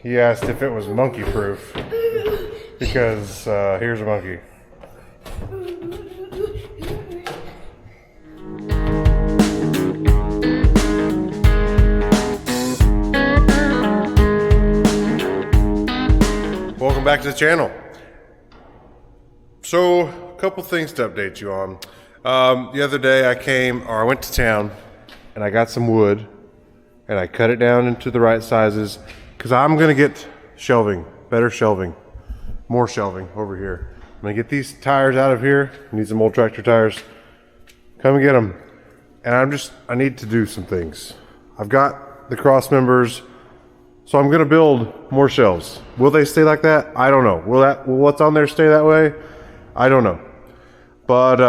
He asked if it was monkey proof because here's a monkey. Welcome back to the channel. So, a couple things to update you on. The other day I went to town and I got some wood and I cut it down into the right sizes because I'm gonna get shelving, better shelving, more shelving over here. I'm gonna get these tires out of here. I need some old tractor tires. Come and get them. And I need to do some things. I've got the cross members, so I'm gonna build more shelves. Will they stay like that? I don't know. Will what's on there stay that way? I don't know. But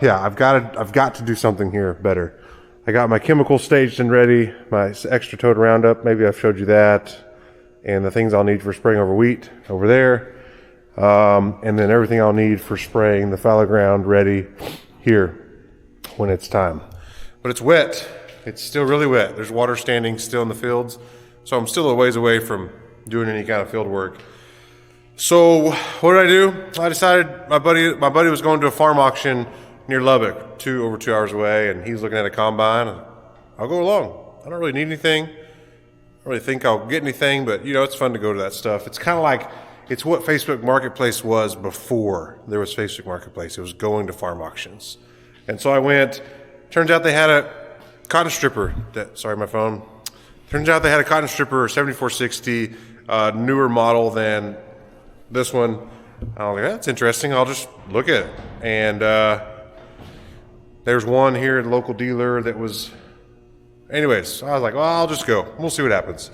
yeah, I've got to do something here better. I got my chemicals staged and ready, my extra tote Roundup, maybe I've showed you that, and the things I'll need for spraying over wheat over there, and then everything I'll need for spraying the fallow ground ready here when it's time. But it's wet. It's still really wet. There's water standing still in the fields, so I'm still a ways away from doing any kind of field work. So what did I do? I decided my buddy was going to a farm auction near Lubbock, over 2 hours away, and he's looking at a combine. And I'll go along. I don't really need anything. I don't really think I'll get anything, but you know, it's fun to go to that stuff. It's kind of like, it's what Facebook Marketplace was before there was Facebook Marketplace. It was going to farm auctions. And so I went. Turns out they had a cotton stripper. Sorry, my phone. Turns out they had a cotton stripper 7460, newer model than this one. I was like, that's interesting. I'll just look at it. And there's one here at a local dealer that was, anyways, I was like, well, I'll just go. We'll see what happens.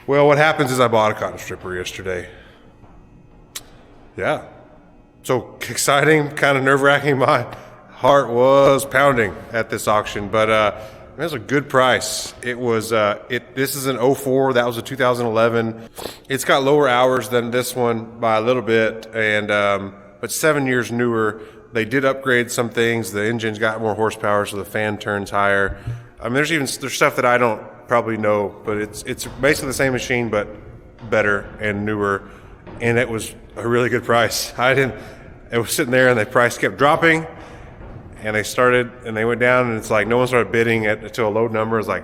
Well, what happens is I bought a cotton stripper yesterday. Yeah. So exciting, kind of nerve-wracking. My heart was pounding at this auction, but it was a good price. It was, this is an 04, that was a 2011. It's got lower hours than this one by a little bit, and but 7 years newer. They did upgrade some things. The engine's got more horsepower, so the fan turns higher. I mean, there's stuff that I don't probably know, but it's basically the same machine, but better and newer, and it was a really good price. It was sitting there, and the price kept dropping, and they went down, and it's like no one started bidding until a low number. It's like,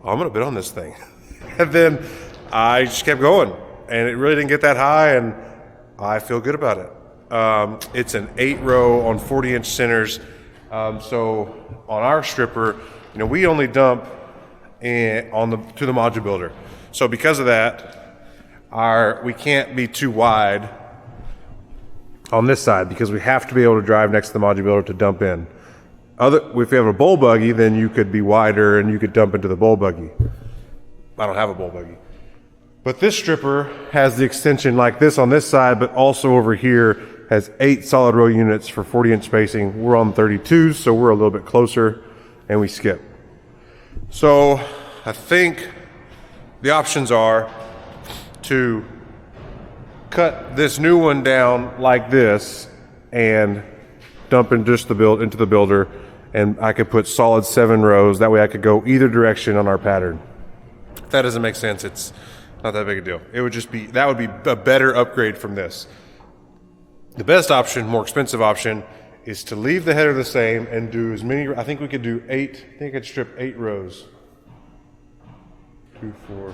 oh, I'm gonna bid on this thing. And then I just kept going, and it really didn't get that high, and I feel good about it. It's an 8-row on 40-inch centers. So on our stripper, you know, we only dump to the module builder. So because of that, we can't be too wide on this side because we have to be able to drive next to the module builder to dump in. If you have a bull buggy, then you could be wider and you could dump into the bull buggy. I don't have a bull buggy. But this stripper has the extension like this on this side, but also over here has 8 solid row units for 40-inch spacing. We're on 32s, so we're a little bit closer, and we skip. So I think the options are to cut this new one down like this and dump in just into the builder, and I could put solid 7 rows. That way I could go either direction on our pattern. If that doesn't make sense, it's not that big a deal. That would be a better upgrade from this. The best option, more expensive option, is to leave the header the same and do as many. I think we could do 8. I think I could strip 8 rows. 2, 4.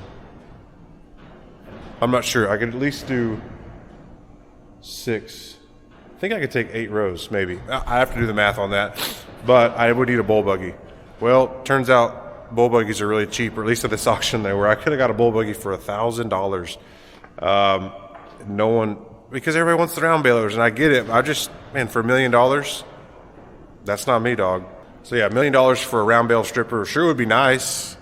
I'm not sure. I could at least do 6. I think I could take 8 rows, maybe. I have to do the math on that, but I would need a bull buggy. Well, turns out bull buggies are really cheap, or at least at this auction they were. I could have got a bull buggy for $1,000. No one, because everybody wants the round balers, and I get it. For $1 million, that's not me, dog. So yeah, $1 million for a round bale stripper sure would be nice,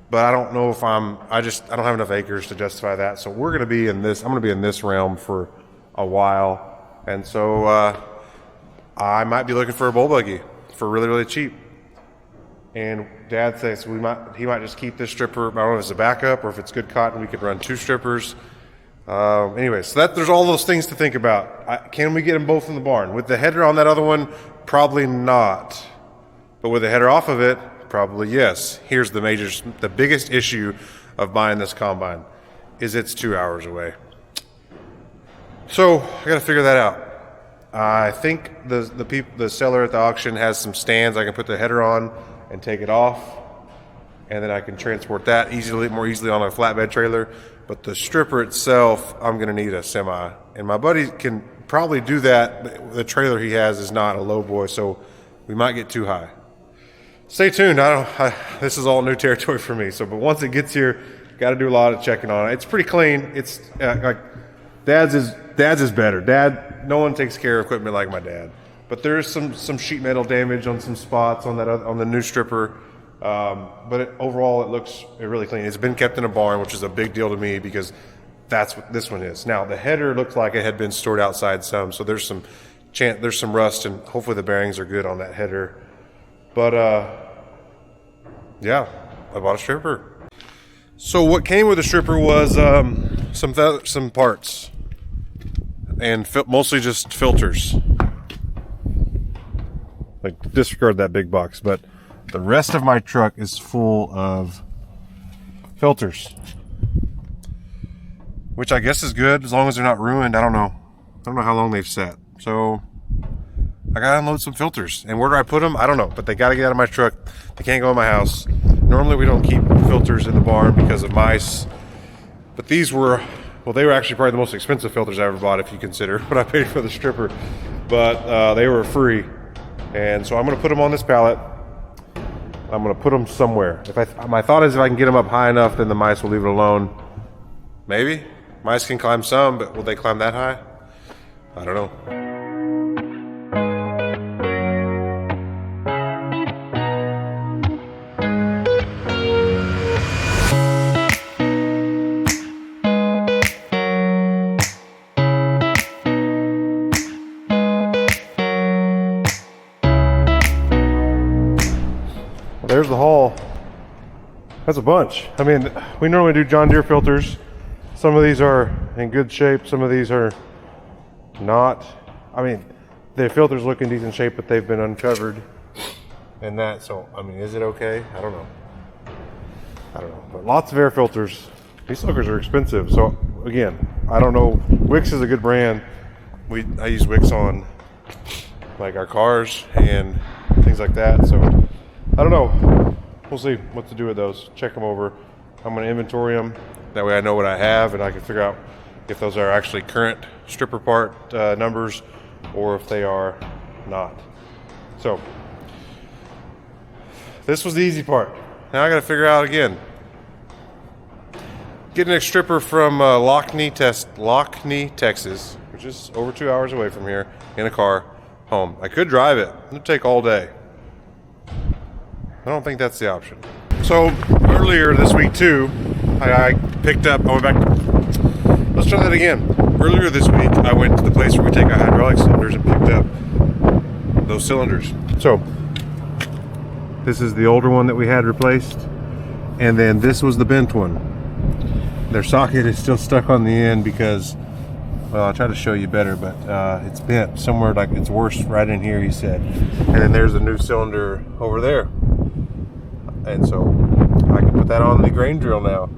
but I don't know if I don't have enough acres to justify that. So I'm gonna be in this realm for a while, and so I might be looking for a bull buggy for really, really cheap. And Dad says he might just keep this stripper. I don't know if it's a backup or if it's good cotton. We could run 2 strippers. Anyway, so there's all those things to think about. Can we get them both in the barn? With the header on that other one, probably not. But with the header off of it, probably yes. Here's the biggest issue of buying this combine is it's 2 hours away. So I got to figure that out. I think the seller at the auction has some stands I can put the header on and take it off, and then I can transport that more easily on a flatbed trailer. But the stripper itself, I'm going to need a semi, and my buddy can probably do that. But the trailer he has is not a low boy, so we might get too high. Stay tuned. This is all new territory for me. But once it gets here, got to do a lot of checking on it. It's pretty clean. It's like Dad's is better. No one takes care of equipment like my dad. But there is some sheet metal damage on some spots on the new stripper. But overall, it looks really clean. It's been kept in a barn, which is a big deal to me because that's what this one is. Now the header looked like it had been stored outside some, so there's some rust, and hopefully the bearings are good on that header. But yeah, I bought a stripper. So what came with the stripper was some parts, and mostly just filters. Like, disregard that big box, but the rest of my truck is full of filters, which I guess is good as long as they're not ruined. I don't know how long they've sat. So I gotta unload some filters, and where do I put them? I don't know, but they gotta get out of my truck. They can't go in my house. Normally we don't keep filters in the barn because of mice, but they were actually probably the most expensive filters I ever bought, if you consider what I paid for the stripper. But they were free, and so I'm gonna put them on this pallet. I'm gonna put them somewhere. My thought is if I can get them up high enough, then the mice will leave it alone. Maybe mice can climb some, but will they climb that high? I don't know. There's the haul. That's a bunch. I mean, we normally do John Deere filters. Some of these are in good shape, some of these are not. I mean, the filters look in decent shape, but they've been uncovered and that. So, I mean, is it okay? I don't know. But lots of air filters. These suckers are expensive. So, again, I don't know. Wix is a good brand. I use Wix on like our cars and things like that. So, I don't know. We'll see what to do with those. Check them over. I'm going to inventory them. That way I know what I have, and I can figure out if those are actually current stripper part numbers or if they are not. So this was the easy part. Now I got to figure out again. Getting a stripper from Lockney, Texas, which is over 2 hours away from here, in a car home. I could drive it. It would take all day. I don't think that's the option. So earlier this week too, I picked up, let's try that again. Earlier this week, I went to the place where we take our hydraulic cylinders and picked up those cylinders. So this is the older one that we had replaced, and then this was the bent one. Their socket is still stuck on the end because, well, I'll try to show you better, but it's bent somewhere, like it's worse right in here, he said. And then there's a new cylinder over there. And so I can put that on the grain drill now.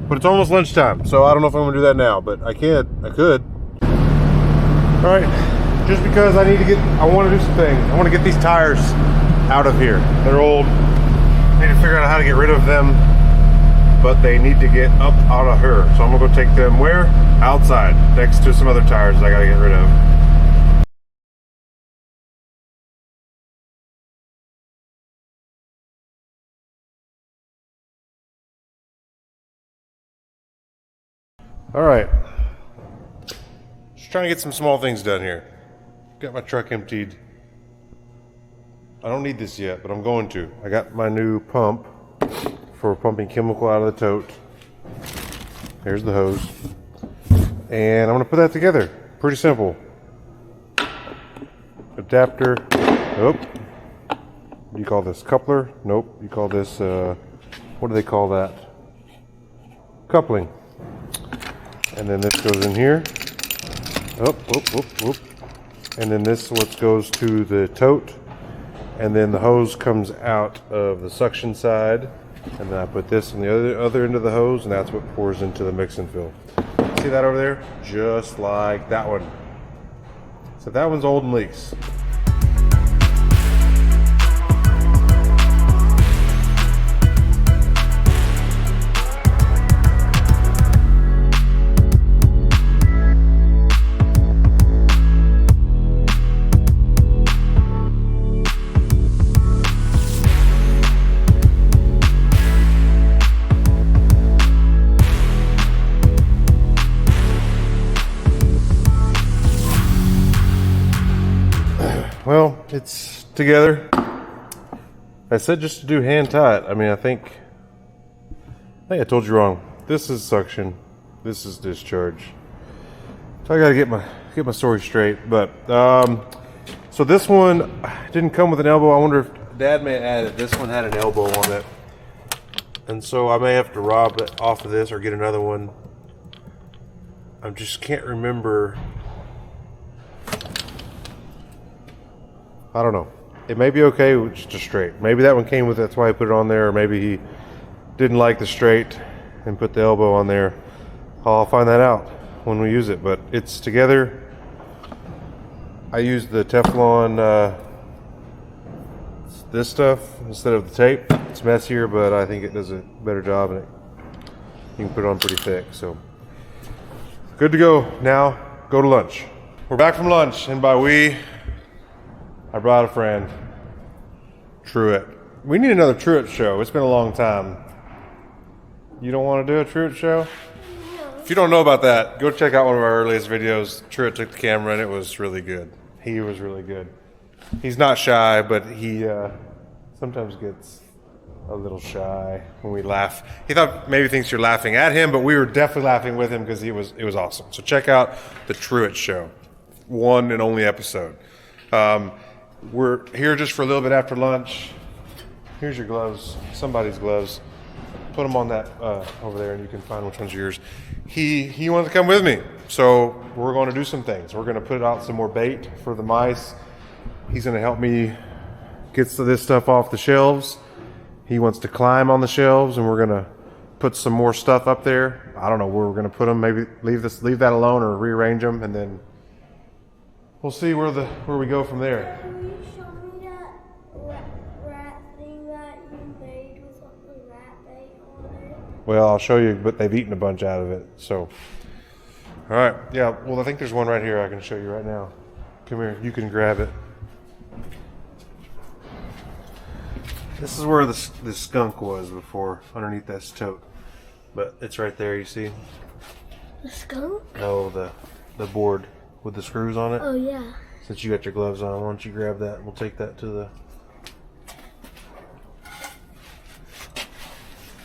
But it's almost lunchtime, so I don't know if I'm gonna do that now, but I could. All right, just because I want to do some things. I want to get these tires out of here. They're old. I need to figure out how to get rid of them, but they need to get up out of here. So I'm gonna go take them where? Outside, next to some other tires I gotta get rid of. All right, just trying to get some small things done here. Got my truck emptied. I don't need this yet, but I'm going to. I got my new pump for pumping chemical out of the tote. Here's the hose. And I'm gonna put that together. Pretty simple. Adapter. Nope. What do you call this? Coupler? Nope. You call this, what do they call that? Coupling. And then this goes in here. And then this what goes to the tote. and then the hose comes out of the suction side, and then I put this on the other end of the hose, and that's what pours into the mix and fill. See that over there? Just like that one. So that one's old and leaks. Well, it's together. I said just to do hand tight. I mean, I think I told you wrong. This is suction. This is discharge. So I gotta get my story straight. But so this one didn't come with an elbow. I wonder if Dad may have added. This one had an elbow on it, and so I may have to rob it off of this or get another one. I just can't remember. I don't know. It may be okay with just a straight. Maybe that one came with it, that's why he put it on there, or maybe he didn't like the straight and put the elbow on there. I'll find that out when we use it, but it's together. I used the Teflon, this stuff instead of the tape. It's messier, but I think it does a better job, and you can put it on pretty thick. So good to go. Now go to lunch. We're back from lunch, and by we, I brought a friend, Truett. We need another Truett show. It's been a long time. You don't want to do a Truett show? No. If you don't know about that, go check out one of our earliest videos. Truett took the camera and it was really good. He was really good. He's not shy, but he sometimes gets a little shy when we laugh. He thought maybe thinks you're laughing at him, but we were definitely laughing with him because it was awesome. So check out the Truett show. One and only episode. We're here just for a little bit after lunch. Here's your gloves, somebody's gloves. Put them on that over there, and you can find which one's yours. He wanted to come with me, so we're going to do some things. We're going to put out some more bait for the mice. He's going to help me get this stuff off the shelves. He wants to climb on the shelves, and we're going to put some more stuff up there. I don't know where we're going to put them. Maybe leave that alone or rearrange them, and then we'll see where we go from there. Can you show me that rat thing that you made with the rat bait on it? Well, I'll show you, but they've eaten a bunch out of it. So, all right, yeah. Well, I think there's one right here I can show you right now. Come here, you can grab it. This is where the skunk was before, underneath that tote. But it's right there. You see? The skunk? No, the board with the screws on it. Oh yeah. Since you got your gloves on, why don't you grab that? We'll take that to the...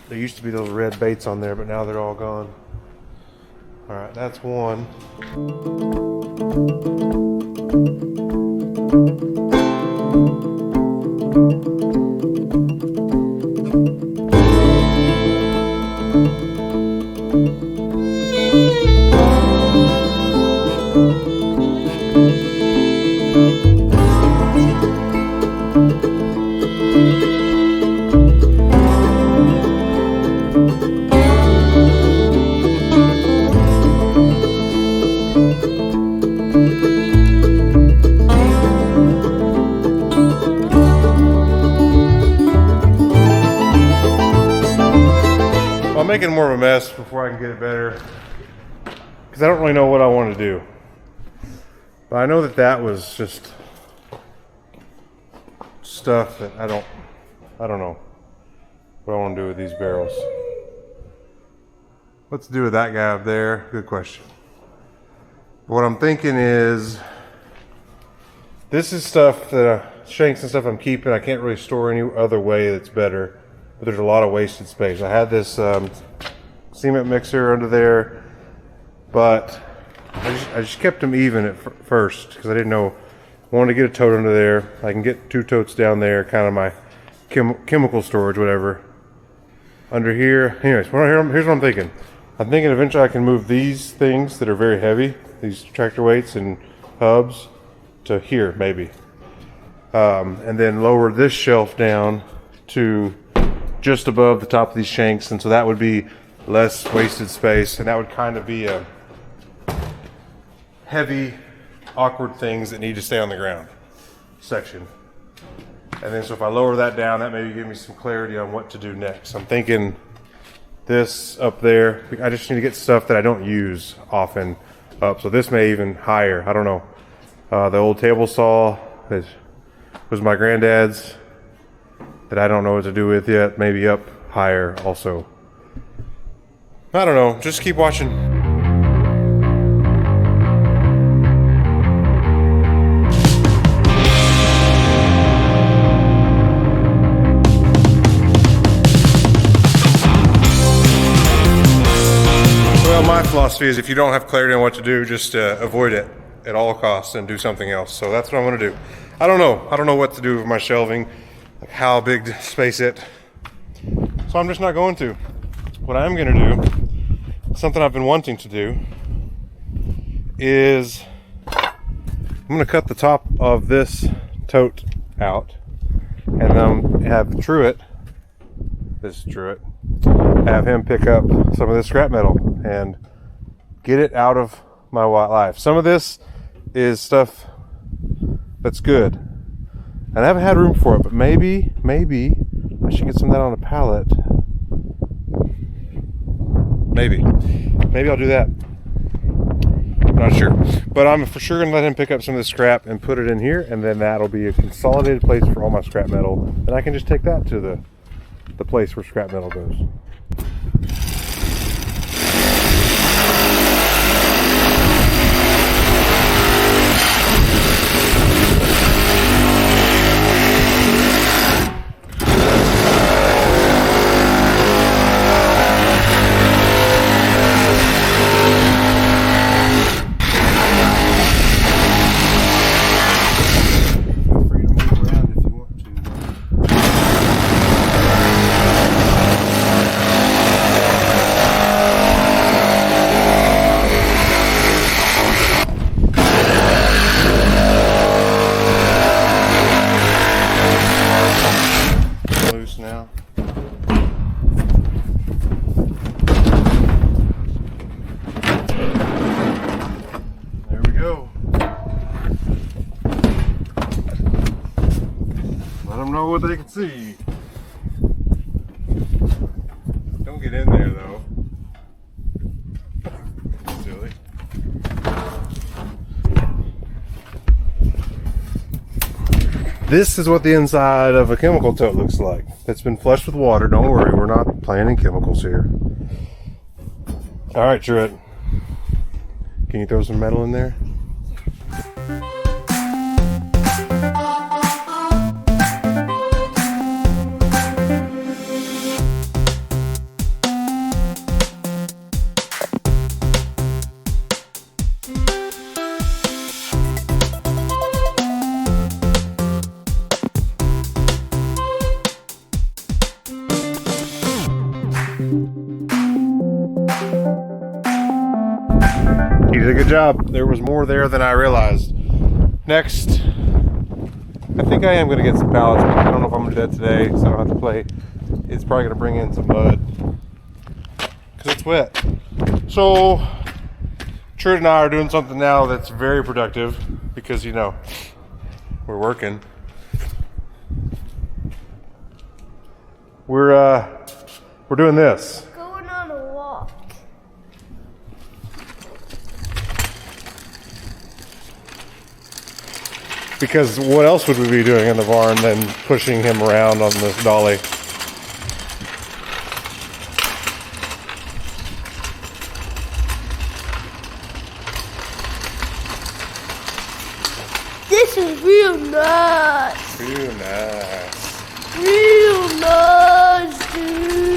There used to be those red baits on there, but now they're all gone. All right, that's one. I'm making more of a mess before I can get it better because I don't really know what I want to do. But I know that was just stuff that I don't know what I want to do with these barrels. What to do with that guy up there? Good question. What I'm thinking is, this is stuff that shanks and stuff I'm keeping. I can't really store any other way that's better. But there's a lot of wasted space. I had this cement mixer under there, but I just kept them even at first because I didn't know. I wanted to get a tote under there. I can get 2 totes down there, kind of my chemical storage, whatever. Under here, anyways, here's what I'm thinking. I'm thinking eventually I can move these things that are very heavy, these tractor weights and hubs, to here maybe. and then lower this shelf down to just above the top of these shanks, and so that would be less wasted space, and that would kind of be a heavy, awkward things that need to stay on the ground section. And then so if I lower that down, that maybe give me some clarity on what to do next. I'm thinking this up there, I just need to get stuff that I don't use often up. So this may even higher, I don't know. The old table saw that was my granddad's that I don't know what to do with yet. Maybe up higher also. I don't know, just keep watching. Well, my philosophy is if you don't have clarity on what to do, just avoid it at all costs and do something else. So that's what I'm gonna do. I don't know what to do with my shelving, like how big to space it. So I'm just not going to. What I'm gonna do, something I've been wanting to do, is I'm gonna cut the top of this tote out and have Truett, have him pick up some of this scrap metal and get it out of my life. Some of this is stuff that's good, and I haven't had room for it, but maybe I should get some of that on a pallet. Maybe I'll do that. I'm not sure, but I'm for sure gonna let him pick up some of this scrap and put it in here, and then that'll be a consolidated place for all my scrap metal, and I can just take that to the place where scrap metal goes. Now. There we go. Let them know what they can see. Don't get in there though. Silly. This is what the inside of a chemical tote looks like. It's been flushed with water. Don't worry, we're not playing in chemicals here. All right, Truett. Can you throw some metal in there? He did a good job. There was more there than I realized. Next, I think I am going to get some pallets, but I don't know if I'm going to do that today, so I don't have to play. It's probably going to bring in some mud because it's wet. So, Truett and I are doing something now that's very productive because, you know, we're working. We're doing this. Going on a walk. Because what else would we be doing in the barn than pushing him around on this dolly? This is real nice. Real nice. Real nice, dude.